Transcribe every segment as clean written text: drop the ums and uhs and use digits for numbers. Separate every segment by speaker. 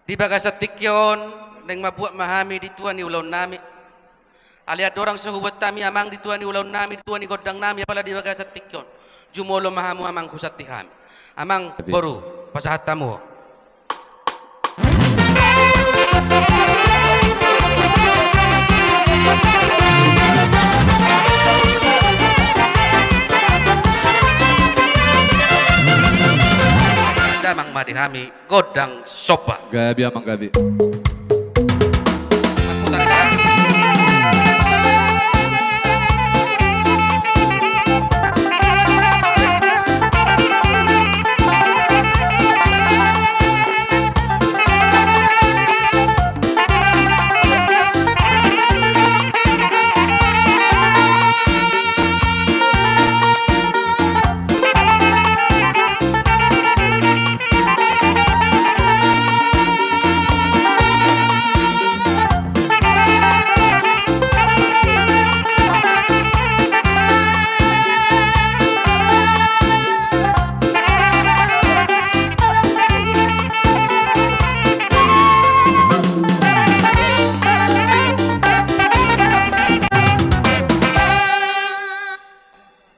Speaker 1: Di bagasat tikyon neng mabuat mahami di tuan ni ulau nami. Aliat orang sahubat tami amang di tuan ni ulau nami di tuan ni godang nami apala di bagasat tikyon. Jumolo mahamu amang kusat tihami. Amang boru pasahat tamu. Damang madihami godang sopa.
Speaker 2: Gabi amang gabi.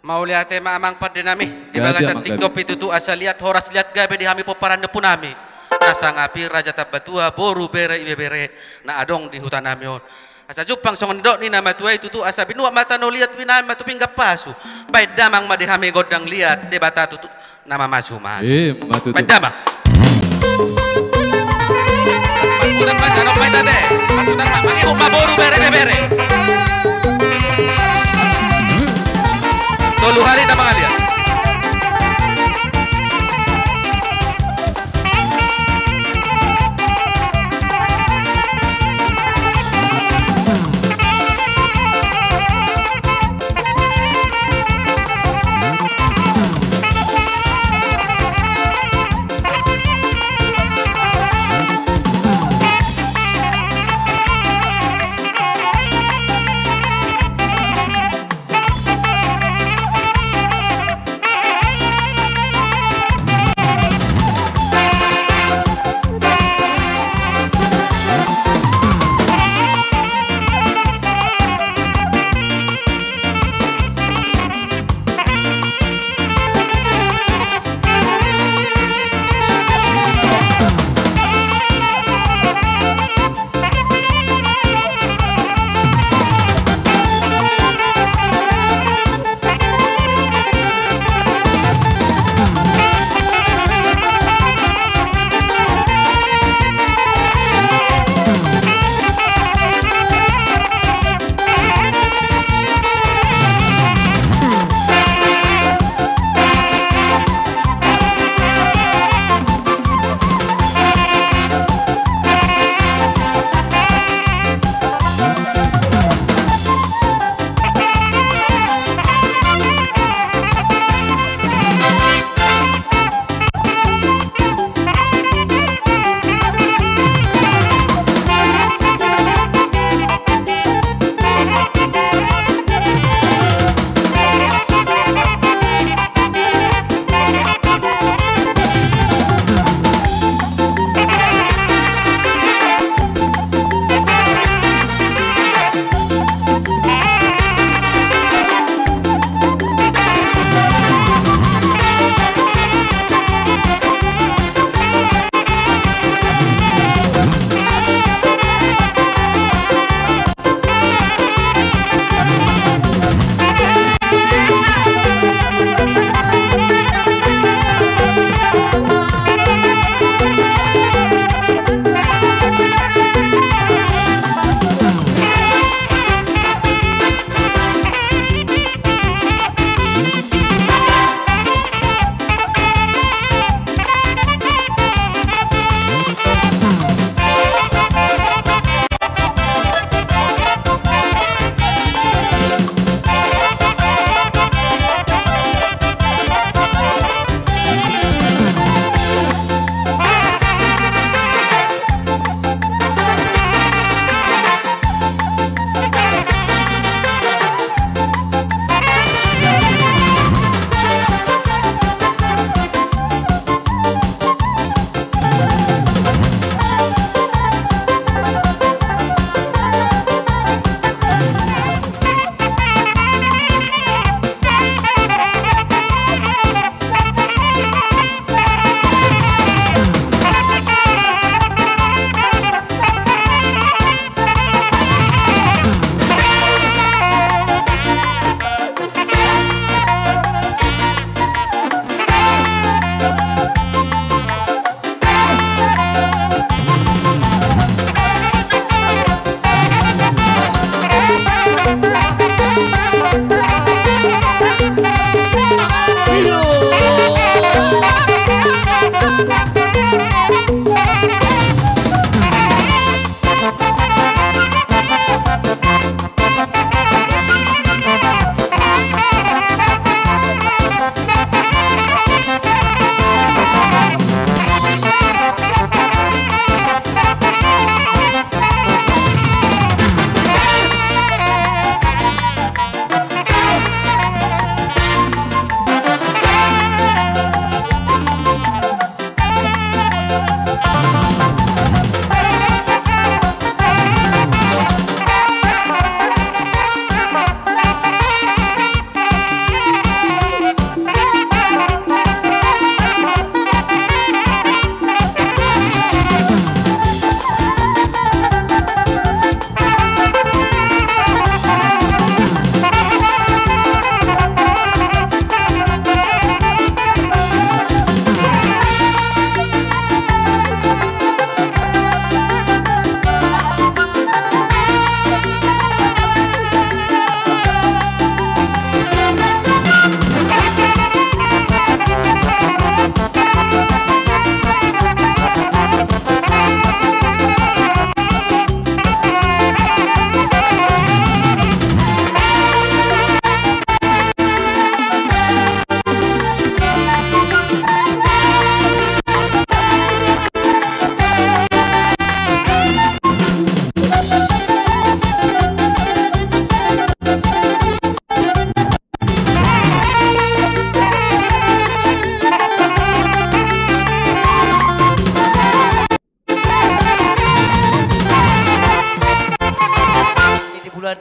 Speaker 1: Mau lihat tema amang pada nami di bagasan TikTok itu tuh asal lihat horas lihat gabe di hami poparan depan nami nasa ngapi raja tabatua boru bere ibe bere na adong di hutan nami on asa jupang songon dok ni nama tua itu tuh asa binua mata no lihat binama tu pinggap pasu baik damang ma di hami godang lihat de bata tu nama masu masu baik damang Matutan mas anong baik tade matutan mak mangi ma boru bere bere Tolu hari tak mengalir.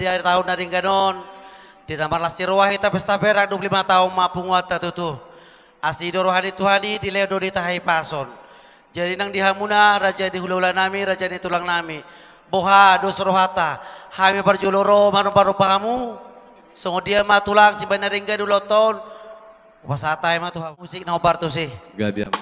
Speaker 2: di akhir tahun dari ganon. Di nama lasir wahita pesta berak 25 tahun mapung wata tutu. Asido rohani Tuhani di ledo di tahai pason. Jadi nang dihamuna raja di hulu nami raja di tulang nami. Boha dos rohata. Hami berjuloro manu pahamu. Songo dia matulang si banaringga duloton. Wasata emang tuh musik nobar tuh sih.
Speaker 3: Gadiam.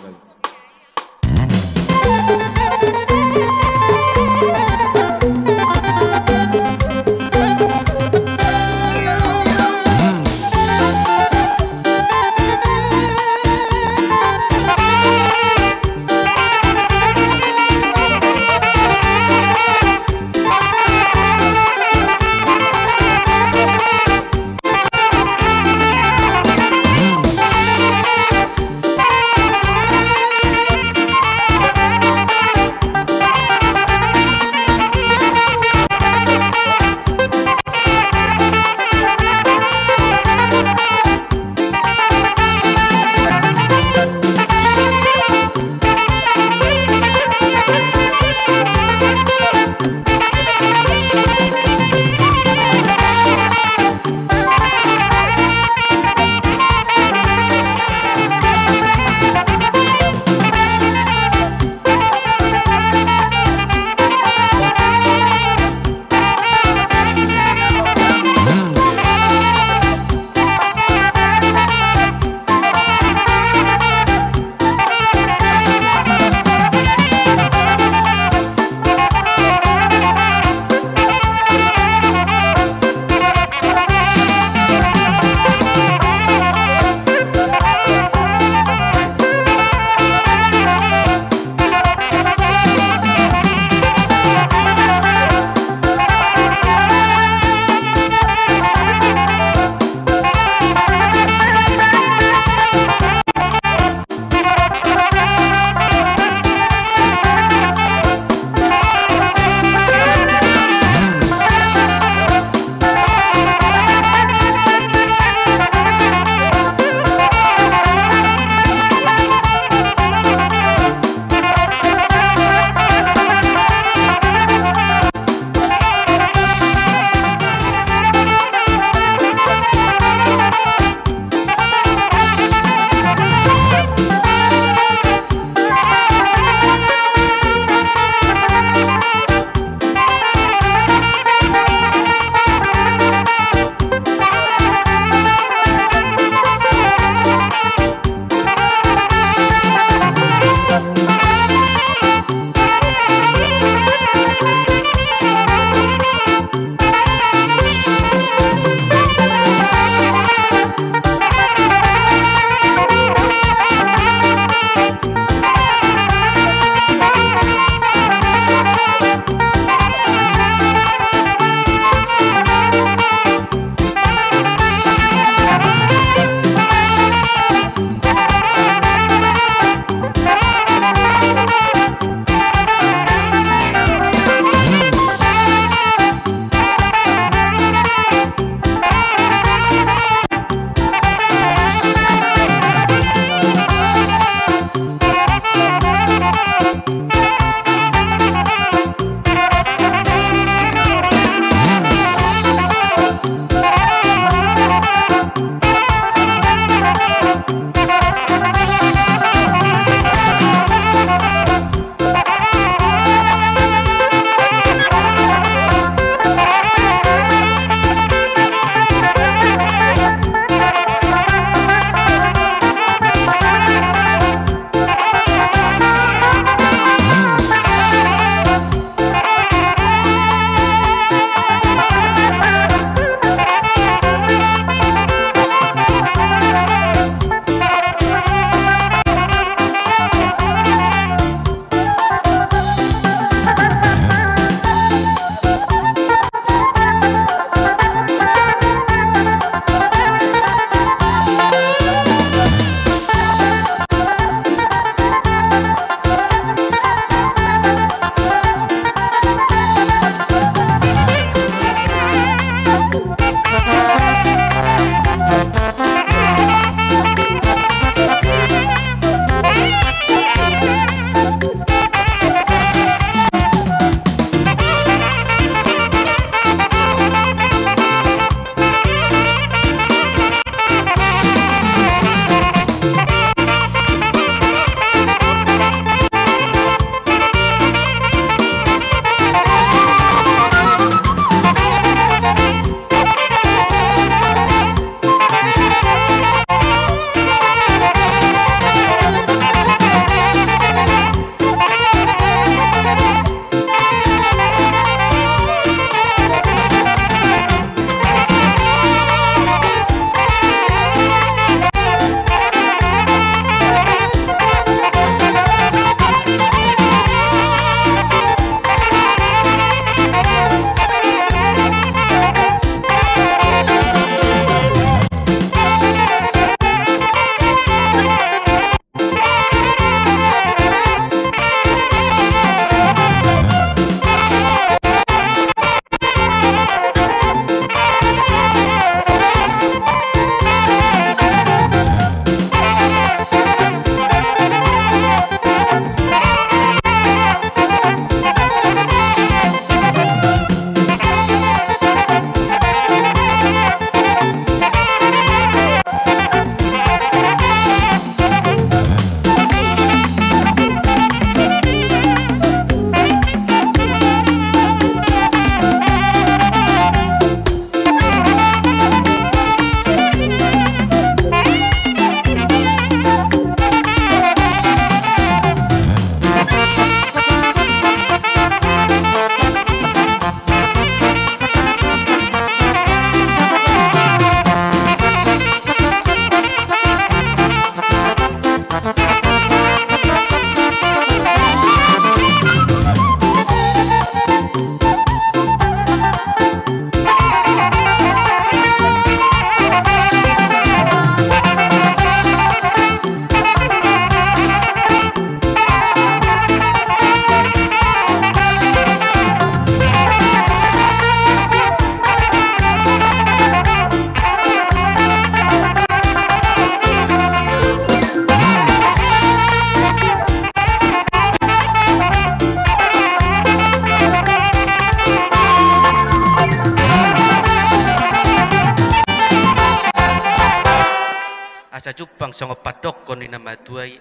Speaker 1: kajupang songo padokon ni nama tuai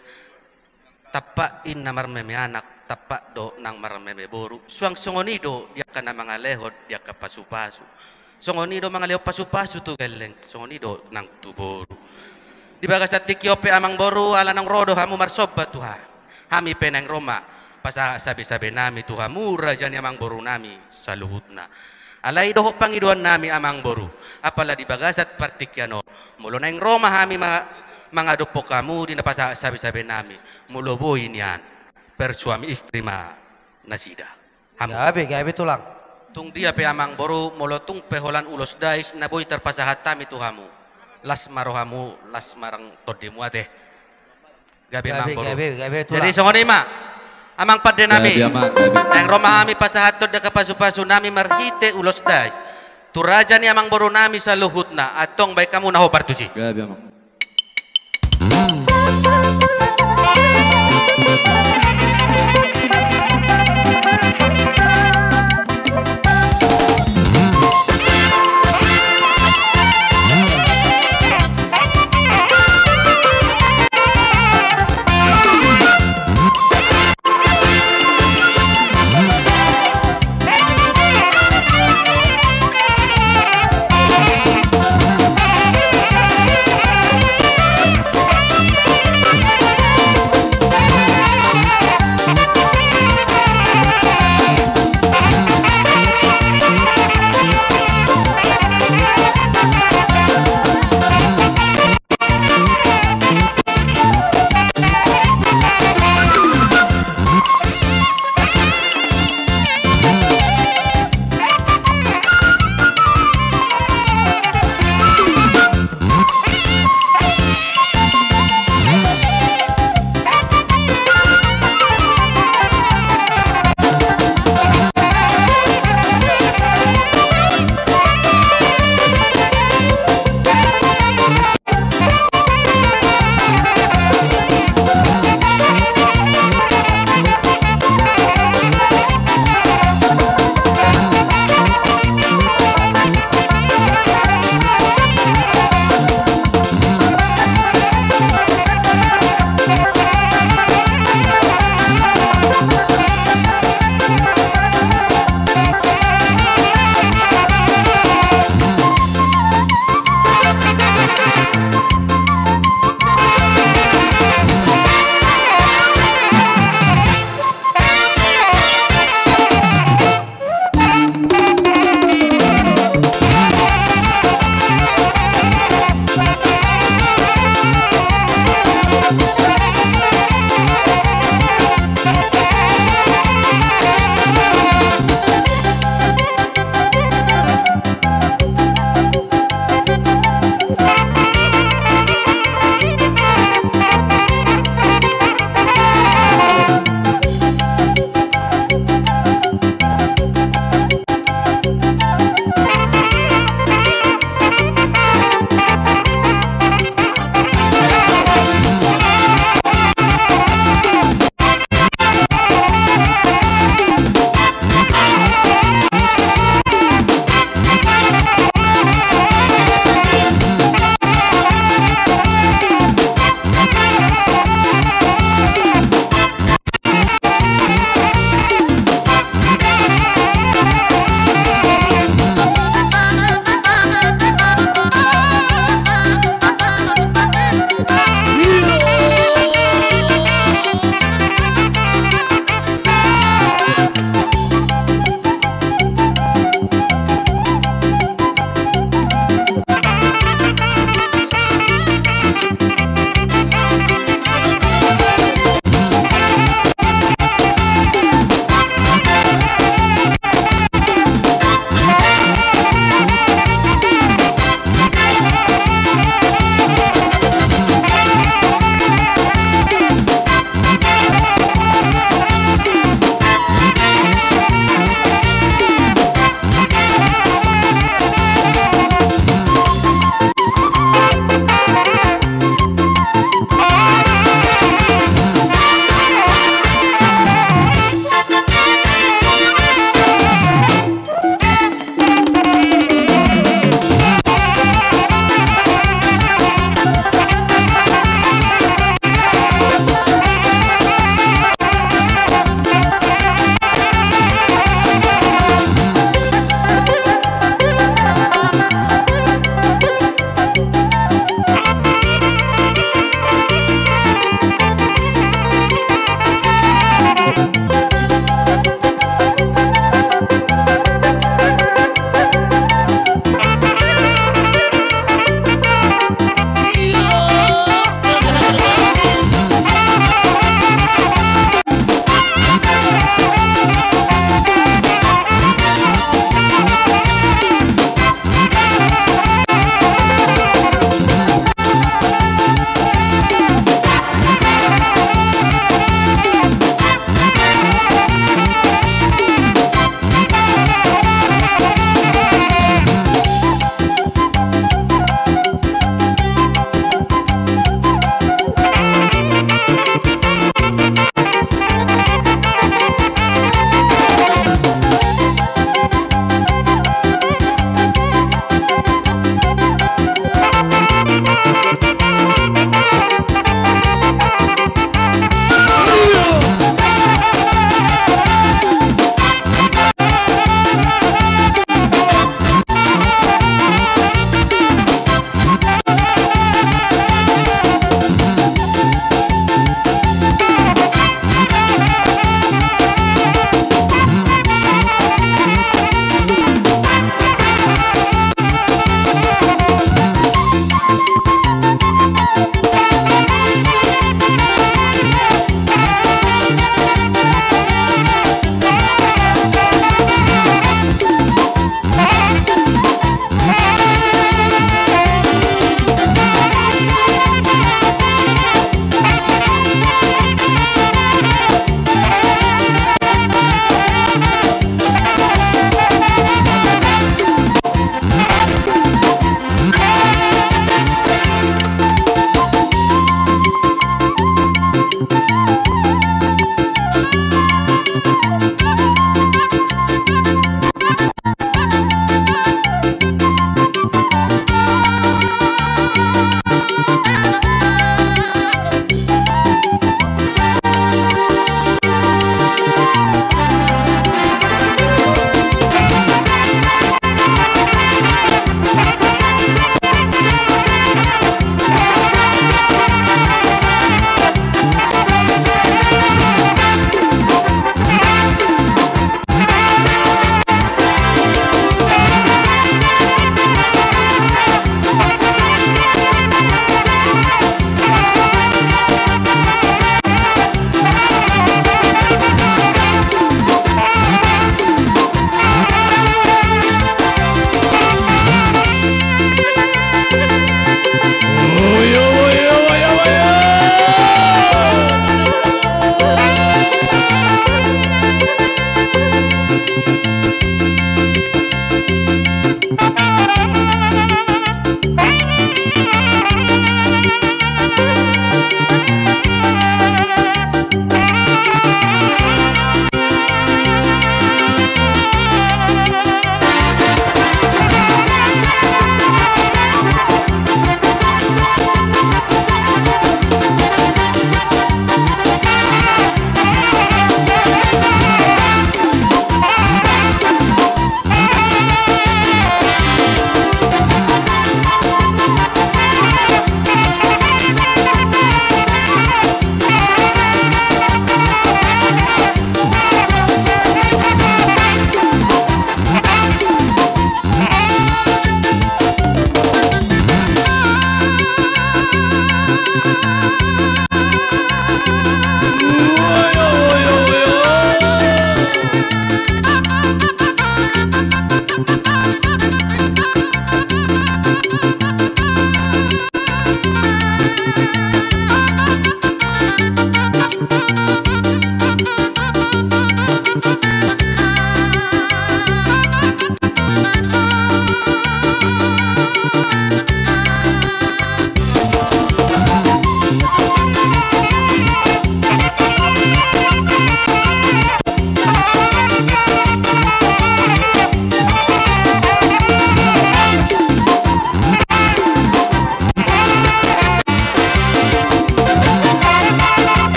Speaker 1: tapak in namar meme anak tapak do nang marmeme boru suang songonido dia kana mga lehod dia ka pasu-pasu songonido mga lehod pasu-pasu tu geleng songonido nang tu boru di baga sa tikyope amang boru ala nang rodo hamu marsoba tuha hami penang Roma pasa sabi-sabi nami tuha mura jani amang boru nami sa luhutna alay doho pangiduan nami amang boru apala di bagasat partikyano mulo na yung Roma hami mga dupo kamu di napasa sabi-sabi nami muloboy niyan per suami istri ma nasida hamu
Speaker 2: Gabi tulang.
Speaker 1: tung dia pe amang boru mulo tung peholan ulos dais na boy terpasahat tami tuhamu las marohamu las marang todimu ate gabi amang boru
Speaker 2: Gabi tulang.
Speaker 1: jadi songoni ma amang padde nami
Speaker 3: Gabi amang, gabi.
Speaker 1: nang Roma hami pasahat tod da kapasu-pasu nami marhite ulos dais turaja ni amang boru nami sa luhutna atong bay kamu naho partusi
Speaker 3: Gabi amang.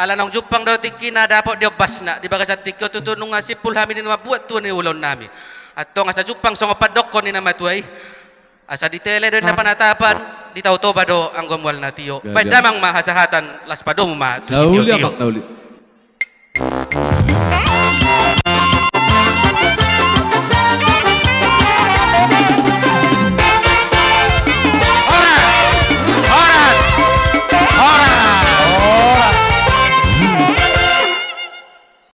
Speaker 1: Ala nang Jupang daw tikina dapat dia basna di baga sa tikyo tutunong nga sipul kami ni mabuat tuan ni ulon nami. At to nga sa Jupang so nga padok ko ni namatuay. Asa di tele doon na panatapan di tauto ba do ang gumwal na tiyo. Ba't damang mahasahatan las pa do ma.
Speaker 3: Nauli, Amang, nauli.